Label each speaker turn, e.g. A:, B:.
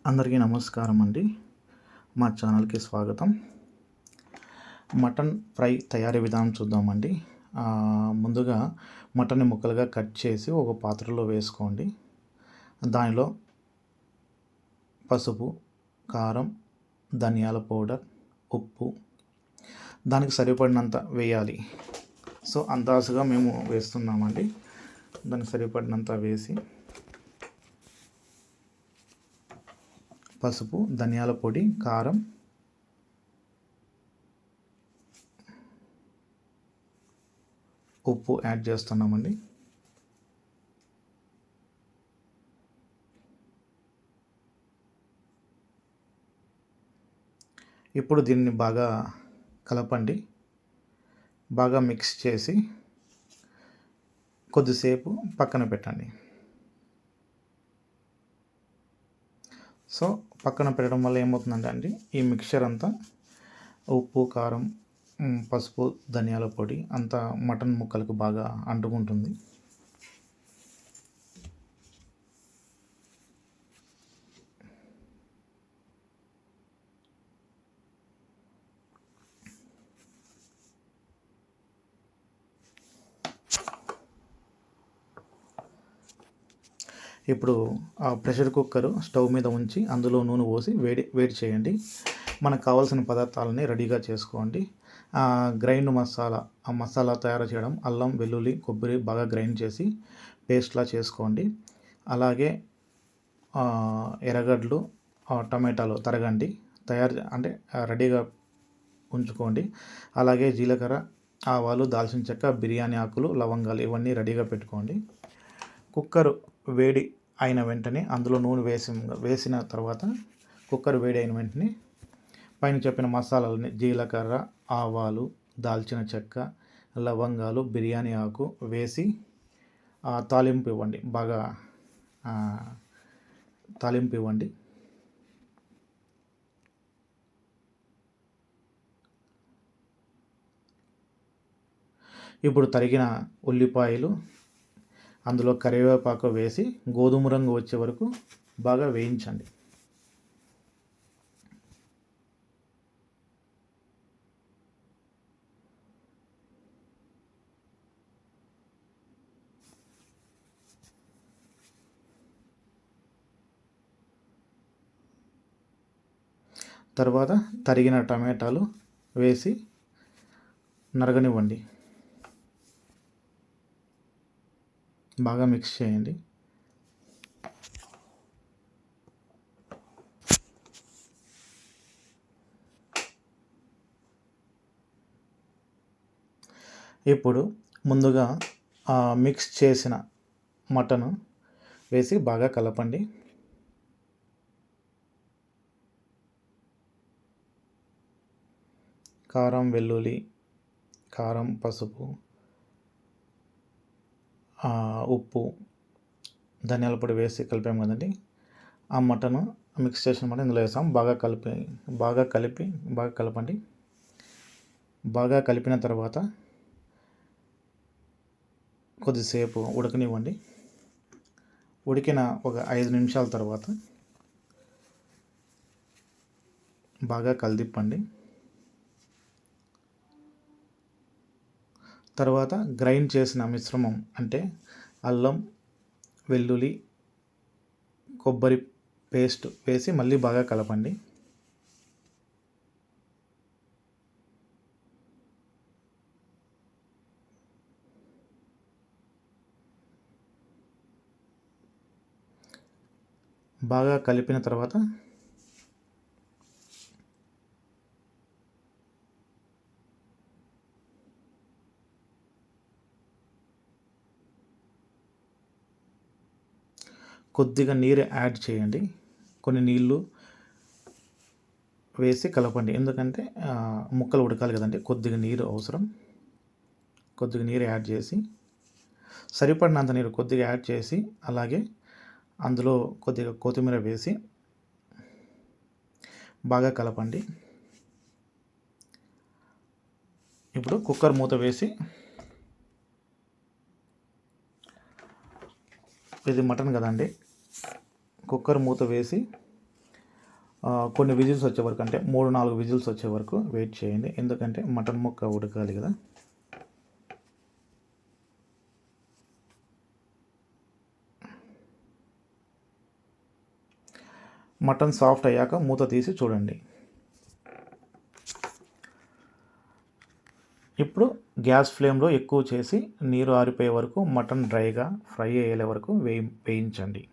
A: అందరికీ నమస్కారం అండి. మా ఛానల్‌కి స్వాగతం. మటన్ ఫ్రై తయారీ విధానం చూద్దామండి. ముందుగా మటన్‌ని ముక్కలుగా కట్ చేసి ఒక పాత్రలో వేసుకోండి. దానిలో పసుపు, కారం, ధనియాల పౌడర్, ఉప్పు దానికి సరిపడినంత వేయాలి. సో అందాజుగా మేము వేస్తున్నామండి. దానికి సరిపడినంత వేసి పసుపు, ధనియాల పొడి, కారం, ఉప్పు యాడ్ చేస్తున్నామండి. ఇప్పుడు దీన్ని బాగా కలపండి. బాగా మిక్స్ చేసి కొద్దిసేపు పక్కన పెట్టండి. సో పక్కన పెట్టడం వల్ల ఏమవుతుందంటే అండి, ఈ మిక్చర్ అంతా ఉప్పు, కారం, పసుపు, ధనియాల పొడి అంతా మటన్ ముక్కలకు బాగా అంటుకుంటుంది. ఇప్పుడు ఆ ప్రెషర్ కుక్కర్ స్టవ్ మీద ఉంచి అందులో నూనె పోసి వేడి చేయండి. మనకు కావాల్సిన పదార్థాలని రెడీగా చేసుకోండి. గ్రైండ్ మసాలా, ఆ మసాలా తయారు చేయడం అల్లం, వెల్లుల్లి, కొబ్బరి బాగా గ్రైండ్ చేసి పేస్ట్లా చేసుకోండి. అలాగే ఎర్రగడ్డలు, టమాటాలు తరగండి, రెడీగా ఉంచుకోండి. అలాగే జీలకర్ర, ఆవాలు, దాల్చిన చెక్క, బిర్యానీ ఆకులు, లవంగాలు ఇవన్నీ రెడీగా పెట్టుకోండి. కుక్కర్ వేడి అయిన వెంటనే అందులో నూనె వేసిన తర్వాత కుక్కర్ వేడి అయిన వెంటనే పైన చెప్పిన మసాలాలని జీలకర్ర, ఆవాలు, దాల్చిన చెక్క, లవంగాలు, బిర్యానీ ఆకు వేసి తాలింపు ఇవ్వండి. బాగా తాలింపు ఇవ్వండి. ఇప్పుడు తరిగిన ఉల్లిపాయలు అందులో కరివేపాకు వేసి గోధుమ రంగు వచ్చే వరకు బాగా వేయించండి. తర్వాత తరిగిన టమాటాలు వేసి నరగనివ్వండి. బాగా మిక్స్ చేయండి. ఇప్పుడు ముందుగా మిక్స్ చేసిన మటన్ వేసి బాగా కలపండి. కారం, వెల్లుల్లి, కారం, పసుపు, ఉప్పు, ధనియాల పొడి వేసి కలిపాము కదండి. ఆ మటన్ మిక్స్ చేసిన మటన్ ఇందులో వేసాం. బాగా కలపండి. బాగా కలిపిన తర్వాత కొద్దిసేపు ఉడకనివ్వండి. ఉడికిన ఒక 5 నిమిషాల తర్వాత బాగా కలిదిప్పండి. తర్వాత గ్రైండ్ చేసిన మిశ్రమం అంటే అల్లం, వెల్లుల్లి, కొబ్బరి పేస్ట్ వేసి మళ్ళీ బాగా కలపండి. బాగా కలిపిన తర్వాత కొద్దిగా నీరు యాడ్ చేయండి. కొన్ని నీళ్ళు వేసి కలపండి. ఎందుకంటే ముక్కలు ఉడకాలి కదండి. కొద్దిగా నీరు అవసరం. కొద్దిగా నీరు యాడ్ చేసి సరిపడినంత నీరు కొద్దిగా యాడ్ చేసి అలాగే అందులో కొద్దిగా కొత్తిమీర వేసి బాగా కలపండి. ఇప్పుడు కుక్కర్ మూత వేసి, ఇది మటన్ కదండి, కుక్కర్ మూత వేసి కొన్ని విజిల్స్ వచ్చే వరకు, అంటే 3-4 విజిల్స్ వచ్చే వరకు వెయిట్ చేయండి. ఎందుకంటే మటన్ ముక్క ఉడకాలి కదా. మటన్ సాఫ్ట్ అయ్యాక మూత తీసి చూడండి. ఇప్పుడు గ్యాస్ ఫ్లేమ్లో ఎక్కువ చేసి నీరు ఆరిపోయే వరకు మటన్ డ్రైగా ఫ్రై అయ్యే వరకు వేయించండి.